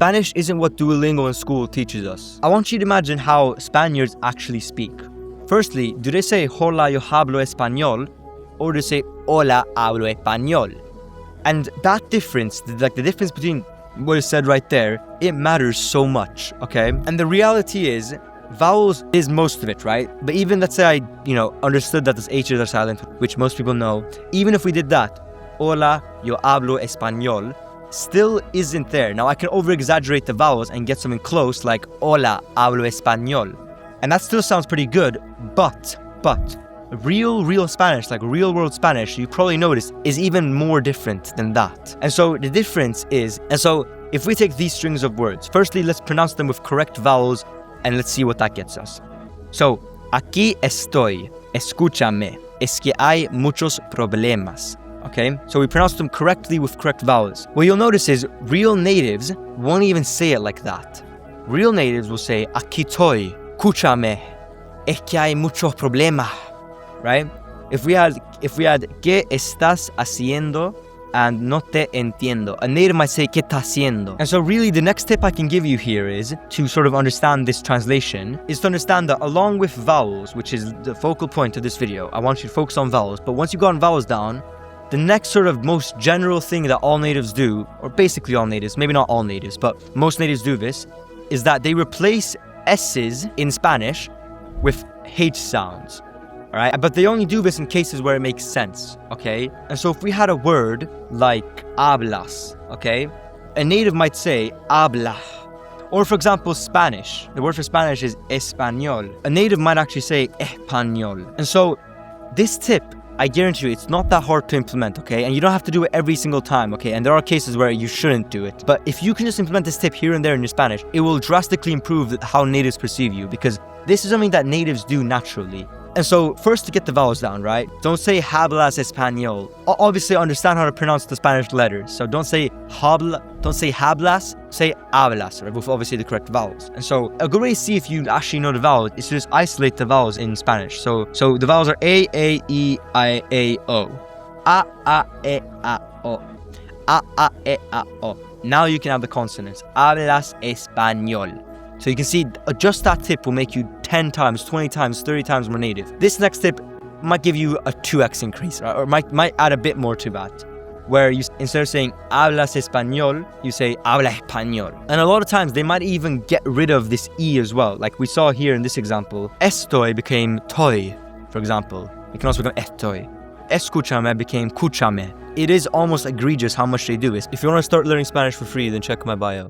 Spanish isn't what Duolingo in school teaches us. I want you to imagine how Spaniards actually speak. Firstly, do they say hola yo hablo español, or do they say hola hablo español? And that difference, the difference between what is said right there, it matters so much, okay? And the reality is, vowels is most of it, right? But even let's say I, understood that those H's are silent, which most people know, even if we did that, hola yo hablo español, still isn't there. Now I can over-exaggerate the vowels and get something close like hola hablo español. And that still sounds pretty good, but real Spanish, like real world Spanish, you probably noticed, is even more different than that. And so the difference is, if we take these strings of words, firstly, let's pronounce them with correct vowels and let's see what that gets us. So, aquí estoy, escúchame, es que hay muchos problemas. Okay, so we pronounce them correctly with correct vowels. What you'll notice is real natives won't even say it like that. Real natives will say, aquí estoy, escúchame, es que hay muchos problemas. Right? If we had ¿qué estás haciendo? And no te entiendo. A native might say ¿qué estás haciendo? And so really the next tip I can give you here is to sort of understand this translation, is to understand that along with vowels, which is the focal point of this video, I want you to focus on vowels, but once you've gotten vowels down, the next sort of most general thing that all natives do, or basically all natives, maybe not all natives, but most natives do this, is that they replace S's in Spanish with H sounds. Alright, but they only do this in cases where it makes sense, okay? And so if we had a word like hablas, okay? A native might say habla. Or for example, Spanish. The word for Spanish is español. A native might actually say español. And so this tip, I guarantee you, it's not that hard to implement, okay? And you don't have to do it every single time, okay? And there are cases where you shouldn't do it. But if you can just implement this tip here and there in your Spanish, it will drastically improve how natives perceive you, because this is something that natives do naturally. And so, first to get the vowels down, right? Don't say hablas español. Obviously, understand how to pronounce the Spanish letters. So don't say hablas, say hablas, right? With obviously the correct vowels. And so, a good way to see if you actually know the vowels is to just isolate the vowels in Spanish. So the vowels are A, E, I, A, O. A, E, A, O. A, E, A, O. Now you can have the consonants. Hablas español. So you can see just that tip will make you 10 times, 20 times, 30 times more native. This next tip might give you a 2x increase, right? Or might add a bit more to that. Where you, instead of saying hablas español, you say habla español. And a lot of times they might even get rid of this E as well. Like we saw here in this example, estoy became toy, for example. It can also become estoy. Escúchame became escúchame. It is almost egregious how much they do this. If you want to start learning Spanish for free, then check my bio.